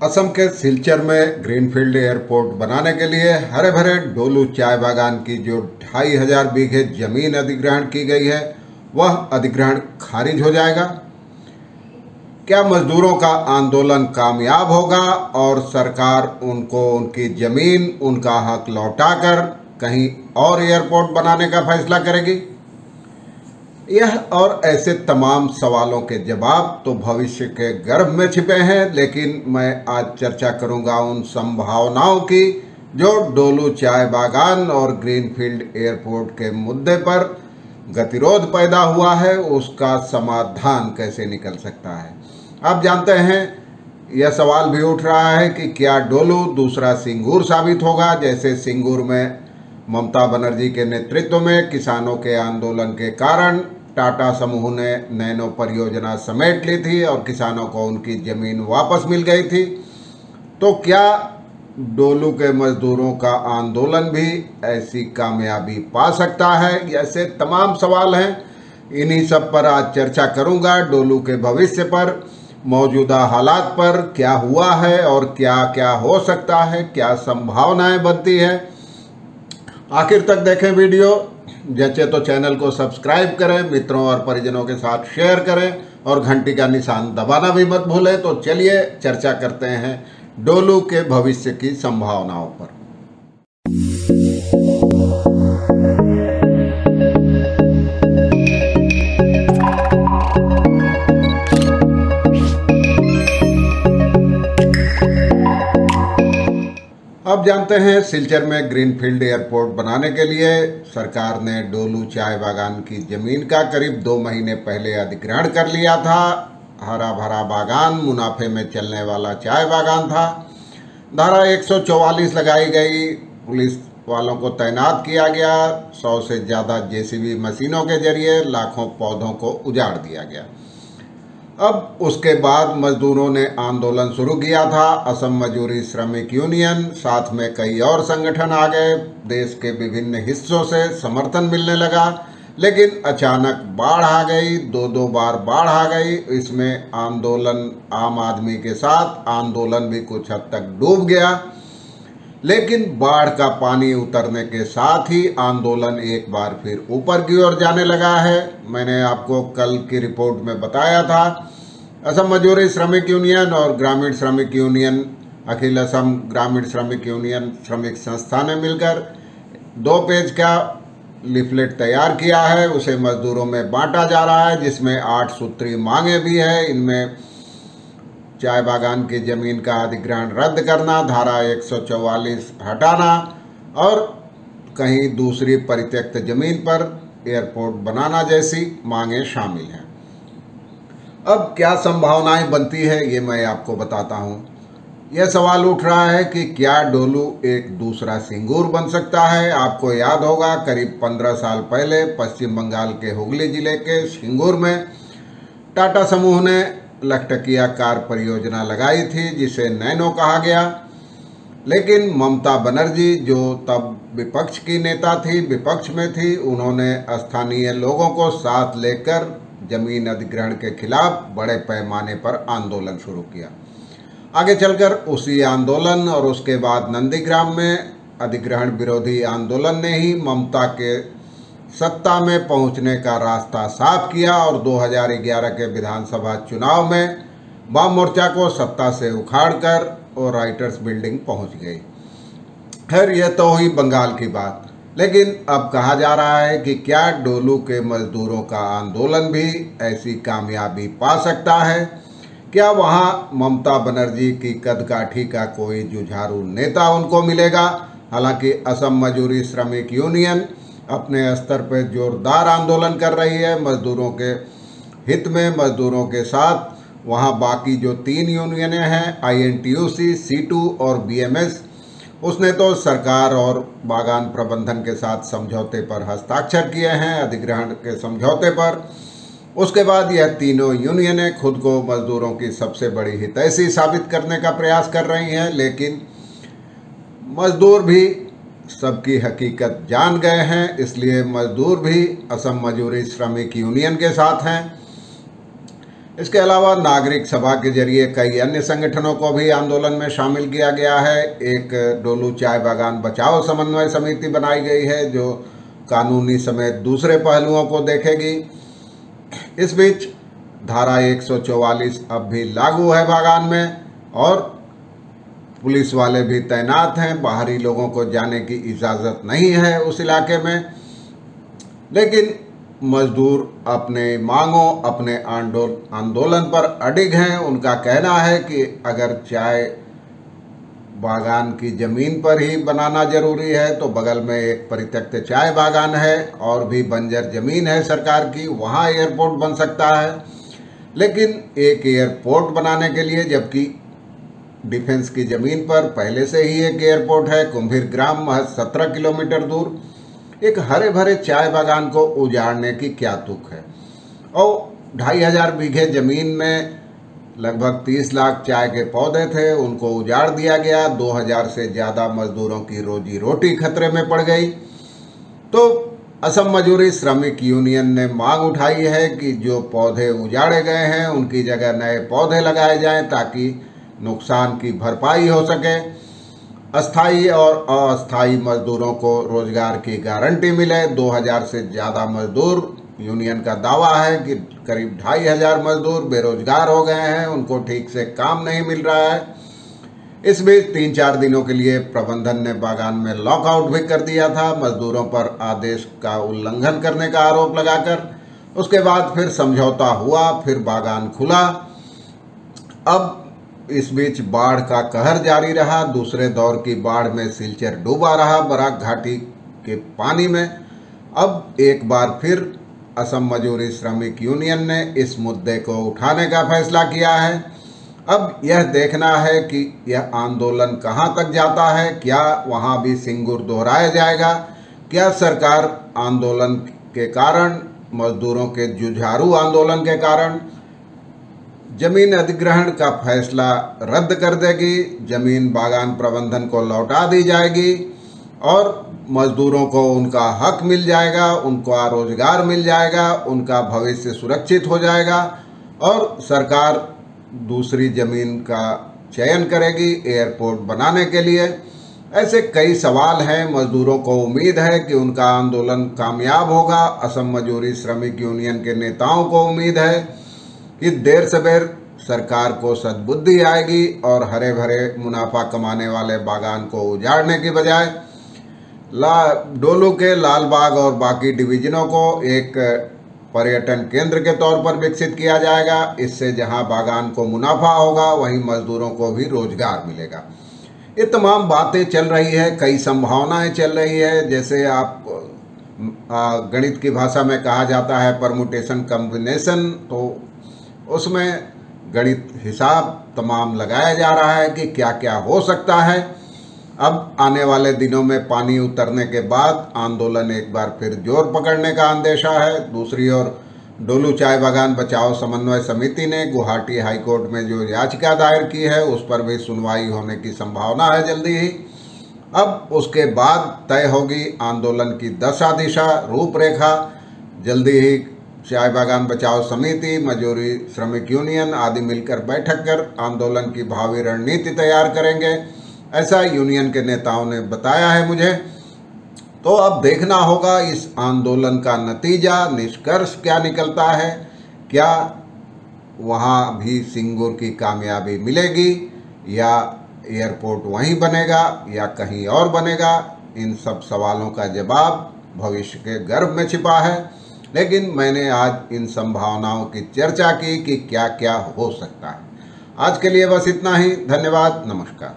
असम के सिलचर में greenfield airport बनाने के लिए हरे भरे डोलू चाय बागान की जो 2500 बीघे जमीन अधिग्रहण की गई है वह अधिग्रहण खारिज हो जाएगा। क्या मजदूरों का आंदोलन कामयाब होगा और सरकार उनको उनकी जमीन, उनका हक लौटाकर कहीं और एयरपोर्ट बनाने का फैसला करेगी? यह और ऐसे तमाम सवालों के जवाब तो भविष्य के गर्भ में छिपे हैं, लेकिन मैं आज चर्चा करूंगा उन संभावनाओं की जो डोलू चाय बागान और ग्रीनफील्ड एयरपोर्ट के मुद्दे पर गतिरोध पैदा हुआ है, उसका समाधान कैसे निकल सकता है। आप जानते हैं, यह सवाल भी उठ रहा है कि क्या डोलू दूसरा सिंगूर साबित होगा, जैसे सिंगूर में ममता बनर्जी के नेतृत्व में किसानों के आंदोलन के कारण टाटा समूह ने नैनो परियोजना समेट ली थी और किसानों को उनकी जमीन वापस मिल गई थी। तो क्या डोलू के मजदूरों का आंदोलन भी ऐसी कामयाबी पा सकता है? ऐसे तमाम सवाल हैं, इन्हीं सब पर आज चर्चा करूंगा। डोलू के भविष्य पर, मौजूदा हालात पर, क्या हुआ है और क्या क्या हो सकता है, क्या संभावनाएं बनती है। आखिर तक देखें वीडियो, जैसे तो चैनल को सब्सक्राइब करें, मित्रों और परिजनों के साथ शेयर करें और घंटी का निशान दबाना भी मत भूलें। तो चलिए चर्चा करते हैं डोलू के भविष्य की संभावनाओं पर। अब जानते हैं, सिलचर में ग्रीनफील्ड एयरपोर्ट बनाने के लिए सरकार ने डोलू चाय बागान की जमीन का करीब 2 महीने पहले अधिग्रहण कर लिया था। हरा भरा बागान, मुनाफे में चलने वाला चाय बागान था। धारा 144 लगाई गई, पुलिस वालों को तैनात किया गया, 100 से ज़्यादा जेसीबी मशीनों के जरिए लाखों पौधों को उजाड़ दिया गया। अब उसके बाद मजदूरों ने आंदोलन शुरू किया था। असम मजदूरी श्रमिक यूनियन, साथ में कई और संगठन आ गए। देश के विभिन्न हिस्सों से समर्थन मिलने लगा, लेकिन अचानक बाढ़ आ गई, 2 बार बाढ़ आ गई। इसमें आंदोलन, आम आदमी के साथ आंदोलन भी कुछ हद तक डूब गया। लेकिन बाढ़ का पानी उतरने के साथ ही आंदोलन एक बार फिर ऊपर की ओर जाने लगा है। मैंने आपको कल की रिपोर्ट में बताया था, असम मजदूरी श्रमिक यूनियन और ग्रामीण श्रमिक यूनियन, अखिल असम ग्रामीण श्रमिक यूनियन श्रमिक संस्था ने मिलकर 2 पेज का लिफलेट तैयार किया है। उसे मजदूरों में बांटा जा रहा है, जिसमें 8 सूत्री मांगे भी है। इनमें चाय बागान की जमीन का अधिग्रहण रद्द करना, धारा 144 हटाना और कहीं दूसरी परित्यक्त जमीन पर एयरपोर्ट बनाना जैसी मांगें शामिल हैं। अब क्या संभावनाएं बनती है, ये मैं आपको बताता हूं। यह सवाल उठ रहा है कि क्या डोलू एक दूसरा सिंगूर बन सकता है। आपको याद होगा, करीब 15 साल पहले पश्चिम बंगाल के हुगली जिले के सिंगूर में टाटा समूह ने लखटकिया कार परियोजना लगाई थी, जिसे नैनो कहा गया। लेकिन ममता बनर्जी, जो तब विपक्ष की नेता थी, विपक्ष में थी, उन्होंने स्थानीय लोगों को साथ लेकर जमीन अधिग्रहण के खिलाफ बड़े पैमाने पर आंदोलन शुरू किया। आगे चलकर उसी आंदोलन और उसके बाद नंदीग्राम में अधिग्रहण विरोधी आंदोलन ने ही ममता के सत्ता में पहुंचने का रास्ता साफ किया और 2011 के विधानसभा चुनाव में वाम मोर्चा को सत्ता से उखाड़कर और राइटर्स बिल्डिंग पहुंच गई। खैर, यह तो हुई बंगाल की बात, लेकिन अब कहा जा रहा है कि क्या डोलू के मजदूरों का आंदोलन भी ऐसी कामयाबी पा सकता है? क्या वहां ममता बनर्जी की कदकाठी का कोई जुझारू नेता उनको मिलेगा? हालांकि असम मजदूरी श्रमिक यूनियन अपने स्तर पर जोरदार आंदोलन कर रही है मजदूरों के हित में, मजदूरों के साथ। वहां बाकी जो 3 यूनियनें हैं, INTUC, C2 और BMS, उसने तो सरकार और बागान प्रबंधन के साथ समझौते पर हस्ताक्षर किए हैं, अधिग्रहण के समझौते पर। उसके बाद यह तीनों यूनियनें खुद को मजदूरों की सबसे बड़ी हितैषी साबित करने का प्रयास कर रही हैं, लेकिन मजदूर भी सबकी हकीकत जान गए हैं, इसलिए मजदूर भी असम मजदूरी श्रमिक यूनियन के साथ हैं। इसके अलावा नागरिक सभा के जरिए कई अन्य संगठनों को भी आंदोलन में शामिल किया गया है। एक डोलू चाय बागान बचाओ समन्वय समिति बनाई गई है जो कानूनी समेत दूसरे पहलुओं को देखेगी। इस बीच धारा 144 अब भी लागू है बागान में और पुलिस वाले भी तैनात हैं। बाहरी लोगों को जाने की इजाज़त नहीं है उस इलाके में, लेकिन मजदूर अपने मांगों, अपने आंदोलन पर अडिग हैं। उनका कहना है कि अगर चाय बागान की ज़मीन पर ही बनाना ज़रूरी है तो बगल में एक परित्यक्त चाय बागान है और भी बंजर ज़मीन है सरकार की, वहाँ एयरपोर्ट बन सकता है। लेकिन एक एयरपोर्ट बनाने के लिए, जबकि डिफेंस की ज़मीन पर पहले से ही एक एयरपोर्ट है कुंभीर ग्राम महज 17 किलोमीटर दूर, एक हरे भरे चाय बागान को उजाड़ने की क्या तुक है। और 2500 बीघे ज़मीन में लगभग 30 लाख चाय के पौधे थे, उनको उजाड़ दिया गया। 2000 से ज़्यादा मजदूरों की रोजी रोटी खतरे में पड़ गई। तो असम मजदूरी श्रमिक यूनियन ने मांग उठाई है कि जो पौधे उजाड़े गए हैं उनकी जगह नए पौधे लगाए जाएं ताकि नुकसान की भरपाई हो सके। अस्थाई और अस्थाई मजदूरों को रोजगार की गारंटी मिले। 2000 से ज़्यादा मजदूर, यूनियन का दावा है कि करीब 2500 मजदूर बेरोजगार हो गए हैं, उनको ठीक से काम नहीं मिल रहा है। इस बीच 3-4 दिनों के लिए प्रबंधन ने बागान में लॉकआउट भी कर दिया था मजदूरों पर आदेश का उल्लंघन करने का आरोप लगाकर। उसके बाद फिर समझौता हुआ, फिर बागान खुला। अब इस बीच बाढ़ का कहर जारी रहा। दूसरे दौर की बाढ़ में सिलचर डूबा रहा बराक घाटी के पानी में। अब एक बार फिर असम मजदूरी श्रमिक यूनियन ने इस मुद्दे को उठाने का फैसला किया है। अब यह देखना है कि यह आंदोलन कहां तक जाता है। क्या वहां भी सिंगूर दोहराया जाएगा? क्या सरकार आंदोलन के कारण, मजदूरों के जुझारू आंदोलन के कारण जमीन अधिग्रहण का फैसला रद्द कर देगी, जमीन बागान प्रबंधन को लौटा दी जाएगी और मजदूरों को उनका हक मिल जाएगा, उनका रोजगार मिल जाएगा, उनका भविष्य सुरक्षित हो जाएगा और सरकार दूसरी ज़मीन का चयन करेगी एयरपोर्ट बनाने के लिए। ऐसे कई सवाल हैं। मजदूरों को उम्मीद है कि उनका आंदोलन कामयाब होगा। असम मजदूरी श्रमिक यूनियन के नेताओं को उम्मीद है कि देर सवेर सरकार को सद्बुद्धि आएगी और हरे भरे मुनाफा कमाने वाले बागान को उजाड़ने की बजाय डोलू के लालबाग और बाकी डिवीजनों को एक पर्यटन केंद्र के तौर पर विकसित किया जाएगा। इससे जहां बागान को मुनाफा होगा वहीं मजदूरों को भी रोजगार मिलेगा। ये तमाम बातें चल रही है, कई संभावनाएं चल रही है। जैसे आप गणित की भाषा में कहा जाता है परमुटेशन कॉम्बिनेशन, तो उसमें गणित हिसाब तमाम लगाया जा रहा है कि क्या क्या हो सकता है। अब आने वाले दिनों में पानी उतरने के बाद आंदोलन एक बार फिर जोर पकड़ने का अंदेशा है। दूसरी ओर डोलू चाय बागान बचाओ समन्वय समिति ने गुवाहाटी हाईकोर्ट में जो याचिका दायर की है उस पर भी सुनवाई होने की संभावना है जल्दी ही। अब उसके बाद तय होगी आंदोलन की दशा दिशा, रूपरेखा। जल्दी ही चाय बागान बचाओ समिति, मजदूरी श्रमिक यूनियन आदि मिलकर बैठक कर आंदोलन की भावी रणनीति तैयार करेंगे, ऐसा यूनियन के नेताओं ने बताया है मुझे। तो अब देखना होगा इस आंदोलन का नतीजा, निष्कर्ष क्या निकलता है। क्या वहाँ भी सिंगूर की कामयाबी मिलेगी या एयरपोर्ट वहीं बनेगा या कहीं और बनेगा? इन सब सवालों का जवाब भविष्य के गर्भ में छिपा है। लेकिन मैंने आज इन संभावनाओं की चर्चा की कि क्या क्या हो सकता है। आज के लिए बस इतना ही। धन्यवाद, नमस्कार।